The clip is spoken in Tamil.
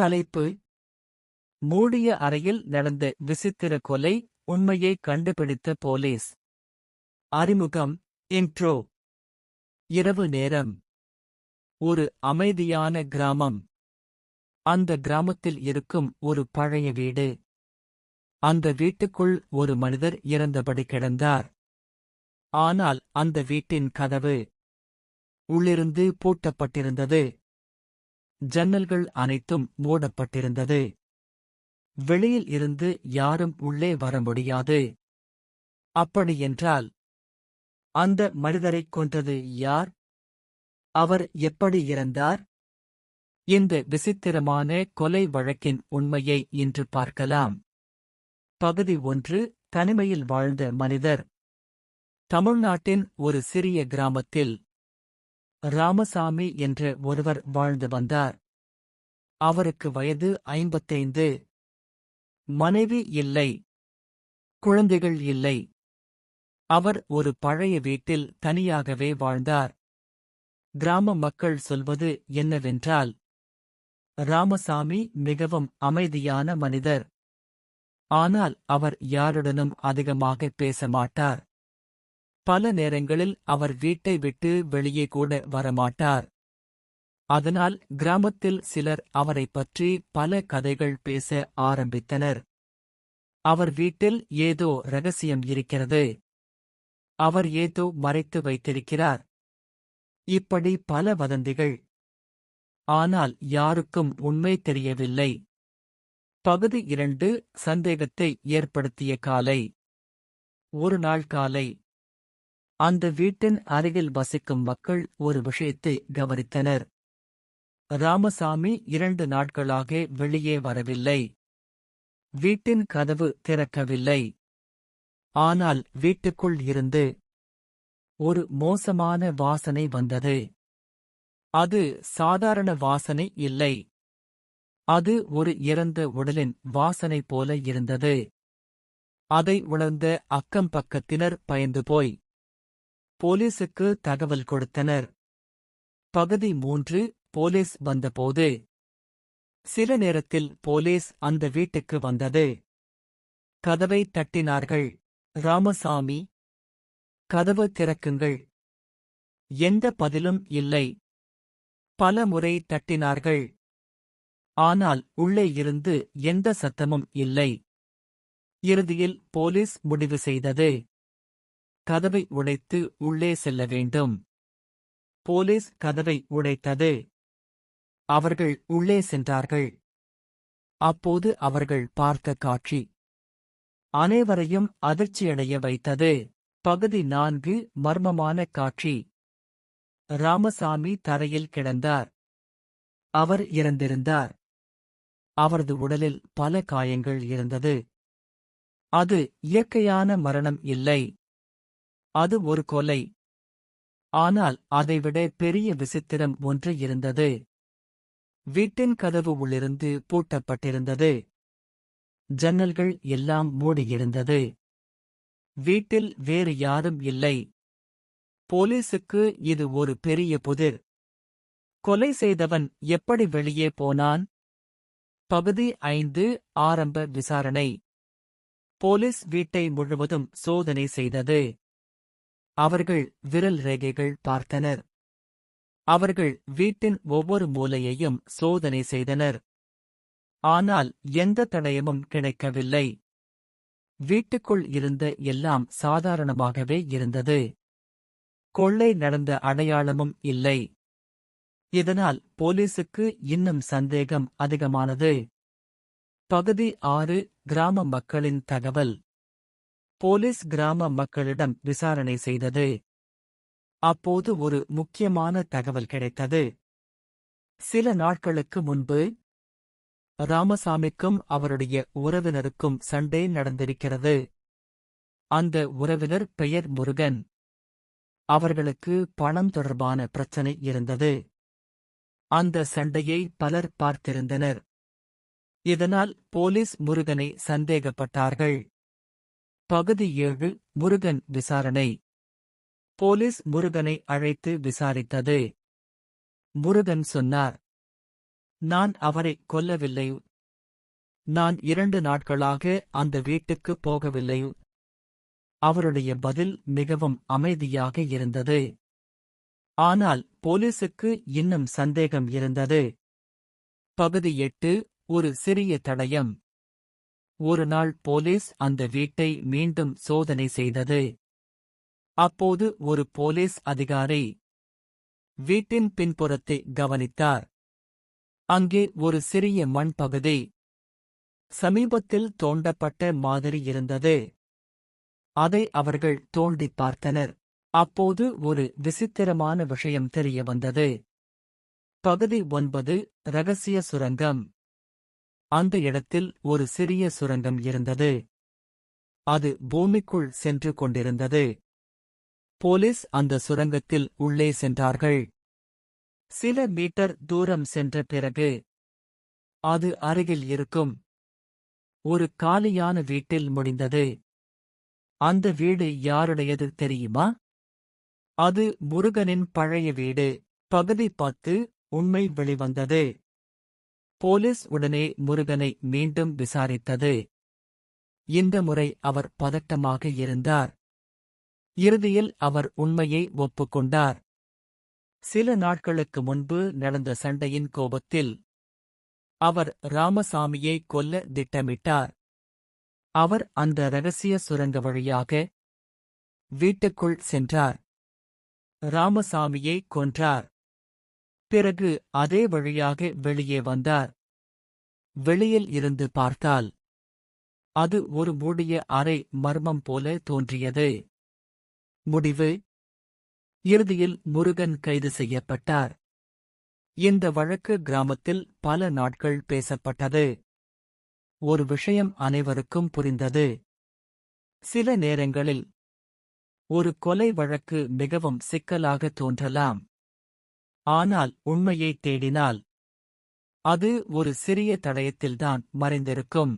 தலைப்பு: மூடிய அறையில் நடந்த விசித்திர கொலை, உண்மையை கண்டுபிடித்த போலீஸ். அறிமுகம். இன்ட்ரோ. இரவு நேரம். ஒரு அமைதியான கிராமம். அந்த கிராமத்தில் இருக்கும் ஒரு பழைய வீடு. அந்த வீட்டுக்குள் ஒரு மனிதர் இறந்தபடி கிடந்தார். ஆனால் அந்த வீட்டின் கதவு உள்ளிருந்து பூட்டப்பட்டிருந்தது. ஜன்னல்கள் அனைத்தும் மூடப்பட்டிருந்தது. வெளியில் இருந்து யாரும் உள்ளே வர முடியாது. அப்படியென்றால் அந்த மனிதரைக் கொன்றது யார்? அவர் எப்படி இறந்தார்? இந்த விசித்திரமான கொலை வழக்கின் உண்மையை இன்று பார்க்கலாம். பகுதி 1. தனிமையில் வாழ்ந்த மனிதர். தமிழ்நாட்டின் ஒரு சிறிய கிராமத்தில் ராமசாமி என்ற ஒருவர் வாழ்ந்து வந்தார். அவருக்கு வயது 55. மனைவி இல்லை, குழந்தைகள் இல்லை. அவர் ஒரு பழைய வீட்டில் தனியாகவே வாழ்ந்தார். கிராம மக்கள் சொல்வது என்னவென்றால், ராமசாமி மிகவும் அமைதியான மனிதர். ஆனால் அவர் யாருடனும் அதிகமாக பேச மாட்டார். பல நேரங்களில் அவர் வீட்டை விட்டு வெளியே கூட வரமாட்டார். அதனால் கிராமத்தில் சிலர் அவரைப் பற்றி பல கதைகள் பேச ஆரம்பித்தனர். அவர் வீட்டில் ஏதோ ரகசியம் இருக்கிறது. அவர் ஏதோ மறைத்து வைத்திருக்கிறார். இப்படி பல வதந்திகள். ஆனால் யாருக்கும் உண்மை தெரியவில்லை. பகுதி 2. சந்தேகத்தை ஏற்படுத்திய காலை. ஒரு நாள் காலை, அந்த வீட்டின் அருகில் வசிக்கும் மக்கள் ஒரு விஷயத்தை கவனித்தனர். ராமசாமி 2 நாட்களாக வெளியே வரவில்லை. வீட்டின் கதவு திறக்கவில்லை. ஆனால் வீட்டுக்குள் இருந்து ஒரு மோசமான வாசனை வந்தது. அது சாதாரண வாசனை இல்லை. அது ஒரு இறந்த உடலின் வாசனை போல இருந்தது. அதை உணர்ந்த அக்கம் பக்கத்தினர் பயந்து போய் போலீசுக்கு தகவல் கொடுத்தனர். பகுதி 3. போலீஸ் வந்தபோது. சில நேரத்தில் போலீஸ் அந்த வீட்டுக்கு வந்தது. கதவை தட்டினார்கள். ராமசாமி, கதவு திறக்குங்கள். எந்த பதிலும் இல்லை. பல முறை தட்டினார்கள். ஆனால் உள்ளே இருந்து எந்த சத்தமும் இல்லை. இறுதியில் போலீஸ் முடிவு செய்தது, கதவை உடைத்து உள்ளே செல்ல வேண்டும். போலீஸ் கதவை உடைத்தது. அவர்கள் உள்ளே சென்றார்கள். அப்போது அவர்கள் பார்த்த காட்சி அனைவரையும் அதிர்ச்சியடைய வைத்தது. பகுதி 4. மர்மமான காட்சி. ராமசாமி தரையில் கிடந்தார். அவர் இறந்திருந்தார். அவரது உடலில் பல காயங்கள் இருந்தது. அது இயற்கையான மரணம் இல்லை. அது ஒரு கொலை. ஆனால் அதைவிட பெரிய விசித்திரம் ஒன்று இருந்தது. வீட்டின் கதவு உள்ளிருந்து பூட்டப்பட்டிருந்தது. ஜன்னல்கள் எல்லாம் மூடியிருந்தது. வீட்டில் வேறு யாரும் இல்லை. போலீசுக்கு இது ஒரு பெரிய புதிர். கொலை செய்தவன் எப்படி வெளியே போனான்? பகுதி 5. ஆரம்ப விசாரணை. போலீஸ் வீட்டை முழுவதும் சோதனை செய்தது. அவர்கள் விரல் ரேகைகள் பார்த்தனர். அவர்கள் வீட்டின் ஒவ்வொரு மூலையையும் சோதனை செய்தனர். ஆனால் எந்த தடயமும் கிடைக்கவில்லை. வீட்டுக்குள் இருந்த எல்லாம் சாதாரணமாகவே இருந்தது. கொள்ளை நடந்த அடையாளமும் இல்லை. இதனால் போலீசுக்கு இன்னும் சந்தேகம் அதிகமானது. பகுதி 6. கிராம மக்களின் தகவல். போலீஸ் கிராம மக்களிடம் விசாரணை செய்தது. அப்போது ஒரு முக்கியமான தகவல் கிடைத்தது. சில நாட்களுக்கு முன்பு ராமசாமிக்கும் அவருடைய உறவினருக்கும் சண்டை நடந்திருக்கிறது. அந்த உறவினர் பெயர் முருகன். அவர்களுக்கு பணம் தொடர்பான பிரச்சனை இருந்தது. அந்த சண்டையை பலர் பார்த்திருந்தனர். இதனால் போலீஸ் முருகனை சந்தேகப்பட்டார்கள். பகுதி 7. முருகன் விசாரணை. போலீஸ் முருகனை அழைத்து விசாரித்தது. முருகன் சொன்னார், நான் அவரை கொல்லவில்லை. நான் 2 நாட்களாக அந்த வீட்டுக்குப் போகவில்லை. அவருடைய பதில் மிகவும் அமைதியாக இருந்தது. ஆனால் போலீசுக்கு இன்னும் சந்தேகம் இருந்தது. பகுதி 8 ஒரு சிறிய தடயம். ஒரு நாள் போலீஸ் அந்த வீட்டை மீண்டும் சோதனை செய்தது. அப்போது ஒரு போலீஸ் அதிகாரி வீட்டின் பின்புறத்தை கவனித்தார். அங்கே ஒரு சிறிய மண் பகுதி சமீபத்தில் தோண்டப்பட்ட மாதிரி இருந்தது. அதை அவர்கள் தோண்டிப் பார்த்தனர். அப்போது ஒரு விசித்திரமான விஷயம் தெரிய வந்தது. பகுதி 9 ரகசிய சுரங்கம். அந்த இடத்தில் ஒரு சிறிய சுரங்கம் இருந்தது. அது பூமிக்குள் சென்று கொண்டிருந்தது. போலீஸ் அந்த சுரங்கத்தில் உள்ளே சென்றார்கள். சில மீட்டர் தூரம் சென்ற பிறகு அது அருகில் இருக்கும் ஒரு காலியான வீட்டில் முடிந்தது. அந்த வீடு யாருடையது தெரியுமா? அது முருகனின் பழைய வீடு. பகுதி 10 உண்மை வெளிவந்தது. போலீஸ் உடனே முருகனை மீண்டும் விசாரித்தது. இந்த முறை அவர் பதட்டமாக இருந்தார். இறுதியில் அவர் உண்மையை ஒப்புக்கொண்டார். சில நாட்களுக்கு முன்பு நடந்த சண்டையின் கோபத்தில் அவர் ராமசாமியை கொல்ல திட்டமிட்டார். அவர் அந்த ரகசிய சுரங்க வழியாக வீட்டுக்குள் சென்றார். ராமசாமியை கொன்றார். பிறகு அதே வழியாக வெளியே வந்தார். வெளியில் இருந்து பார்த்தால் அது ஒரு மூடிய அறை மர்மம் போல தோன்றியது. முடிவு: இறுதியில் முருகன் கைது செய்யப்பட்டார். இந்த வழக்கு கிராமத்தில் பல நாட்கள் பேசப்பட்டது. ஒரு விஷயம் அனைவருக்கும் புரிந்தது. சில நேரங்களில் ஒரு கொலை வழக்கு மிகவும் சிக்கலாக தோன்றலாம். ஆனால் உண்மையை தேடினால் அது ஒரு சிறிய தடயத்தில்தான் மறைந்திருக்கும்.